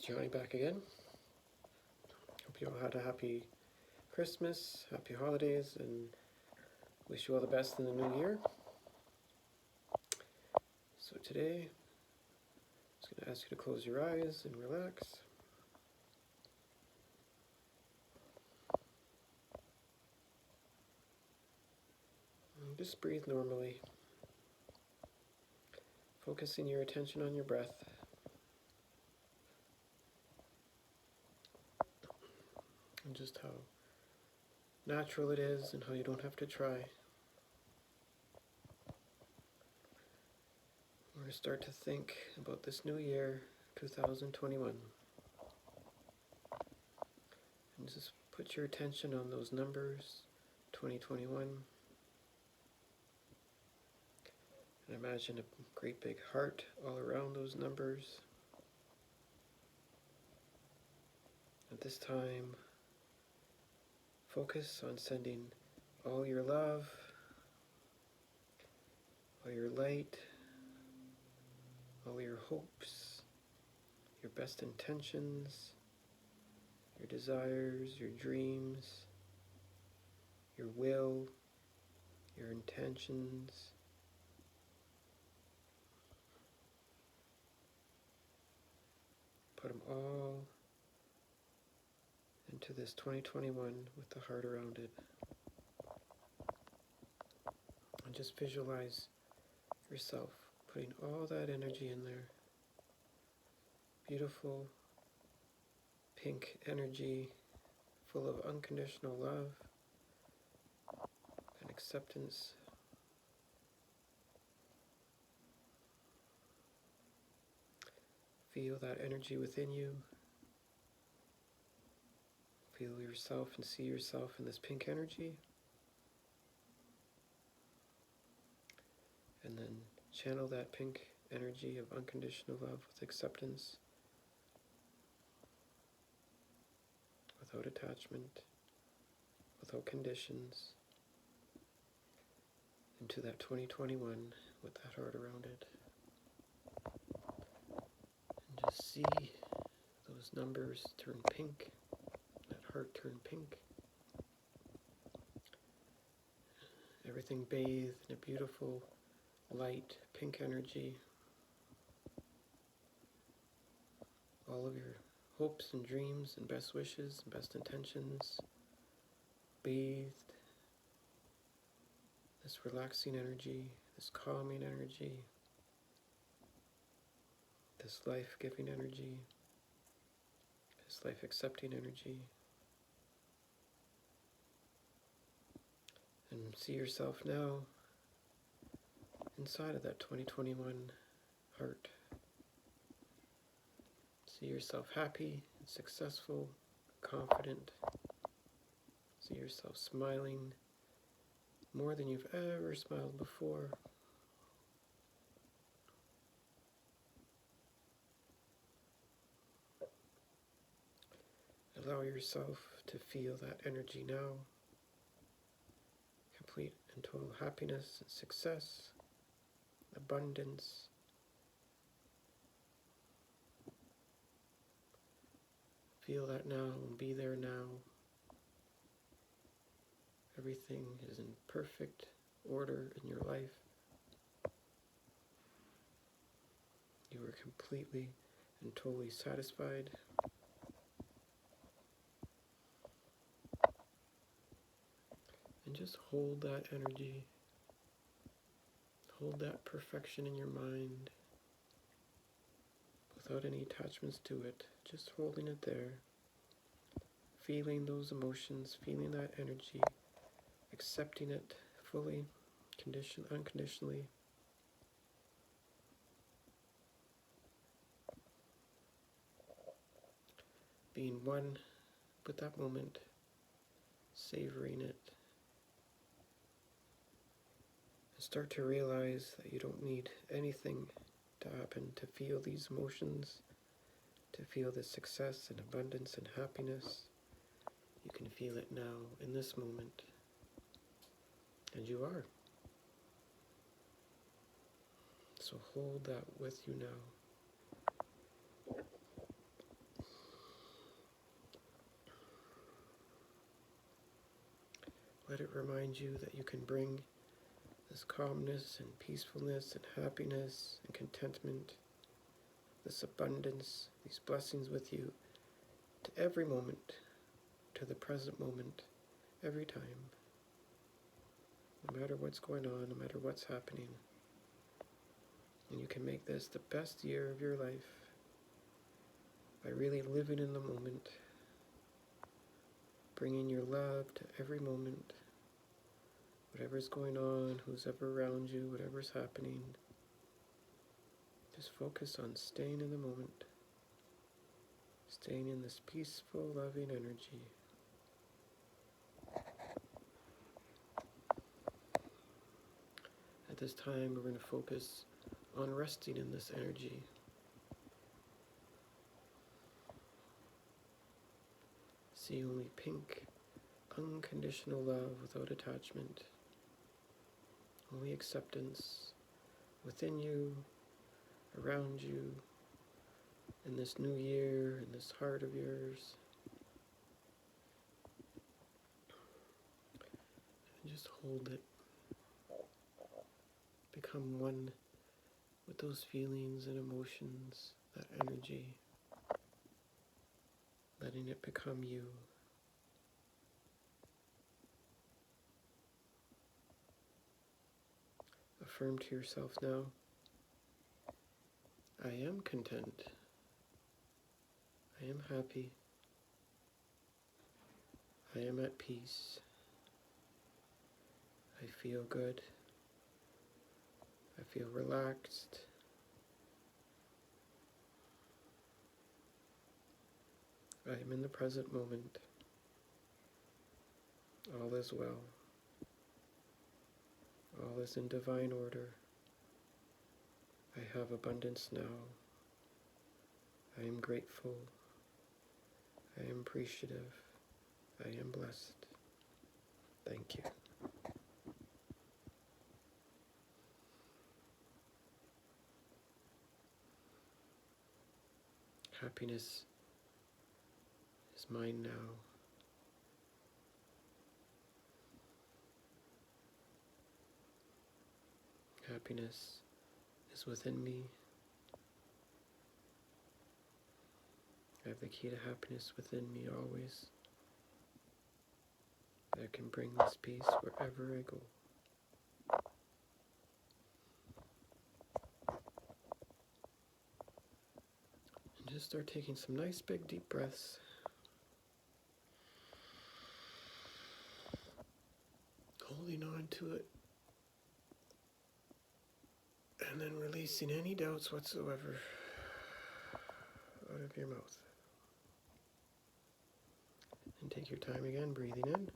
Johnny back again. Hope you all had a happy Christmas, happy holidays, and wish you all the best in the new year. So today, I'm just going to ask you to close your eyes and relax. And just breathe normally, focusing your attention on your breath. And just how natural it is and how you don't have to try. We're going to start to think about this new year, 2021. And just put your attention on those numbers, 2021. And imagine a great big heart all around those numbers. At this time, focus on sending all your love, all your light, all your hopes, your best intentions, your desires, your dreams, your will, your intentions. Put them all into this 2021 with the heart around it. And just visualize yourself putting all that energy in there. Beautiful pink energy full of unconditional love and acceptance. Feel that energy within you. Feel yourself and see yourself in this pink energy. And then channel that pink energy of unconditional love with acceptance, without attachment, without conditions, into that 2021 with that heart around it. And just see those numbers turn pink, that heart turn pink. Everything bathed in a beautiful, light, pink energy. All of your hopes and dreams and best wishes and best intentions bathed. This relaxing energy, this calming energy, this life-giving energy, this life-accepting energy. And see yourself now inside of that 2021 heart. See yourself happy and successful, confident. See yourself smiling more than you've ever smiled before. Allow yourself to feel that energy now. Complete and total happiness and success, abundance. Feel that now and be there now. Everything is in perfect order in your life. You are completely and totally satisfied. And just hold that energy. Hold that perfection in your mind without any attachments to it. Just holding it there. Feeling those emotions, feeling that energy, accepting it fully, unconditionally. Being one with that moment, savoring it. And start to realize that you don't need anything to happen to feel these emotions, to feel this success and abundance and happiness. You can feel it now in this moment. And you are. So hold that with you now. remind you that you can bring this calmness and peacefulness and happiness and contentment, this abundance, these blessings with you to every moment, to the present moment, every time. No matter what's going on, no matter what's happening. And you can make this the best year of your life by really living in the moment, bringing your love to every moment, whatever's going on, who's ever around you, whatever's happening. Just focus on staying in the moment, staying in this peaceful, loving energy. At this time, we're going to focus on resting in this energy. See only pink, unconditional love without attachment. Only acceptance within you, around you, in this new year, in this heart of yours. And just hold it. Become one with those feelings and emotions, that energy. Letting it become you. Affirm to yourself now, I am content. I am happy. I am at peace. I feel good. I feel relaxed. I am in the present moment. All is well. All is in divine order. I have abundance now. I am grateful. I am appreciative. I am blessed. Thank you. Happiness is mine now. Happiness is within me. I have the key to happiness within me always. I can bring this peace wherever I go. And just start taking some nice big deep breaths. Holding on to it. And then releasing any doubts whatsoever out of your mouth. And take your time again, breathing in.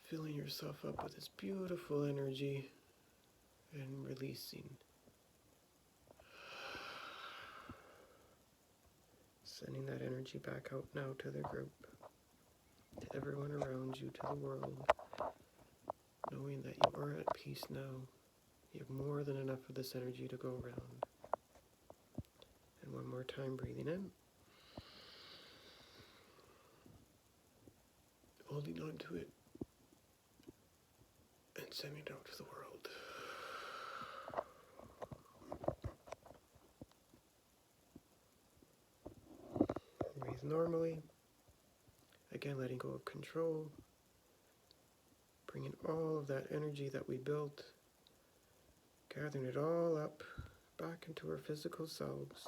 Filling yourself up with this beautiful energy and releasing. Sending that energy back out now to the group, to everyone around you, to the world. Knowing that you are at peace now. You have more than enough of this energy to go around. And one more time, breathing in. Holding on to it. And sending it out to the world. Breathe normally. Again, letting go of control. Bringing all of that energy that we built, gathering it all up, back into our physical selves,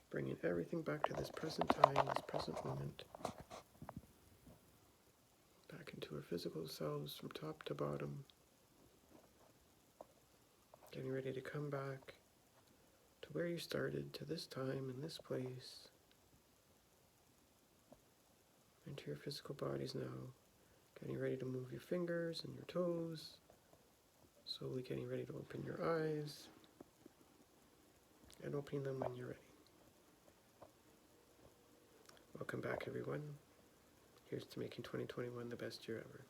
bringing everything back to this present time, this present moment, back into our physical selves from top to bottom, getting ready to come back to where you started, to this time and this place, into your physical bodies now. Getting ready to move your fingers and your toes. Slowly getting ready to open your eyes. And opening them when you're ready. Welcome back, everyone. Here's to making 2021 the best year ever.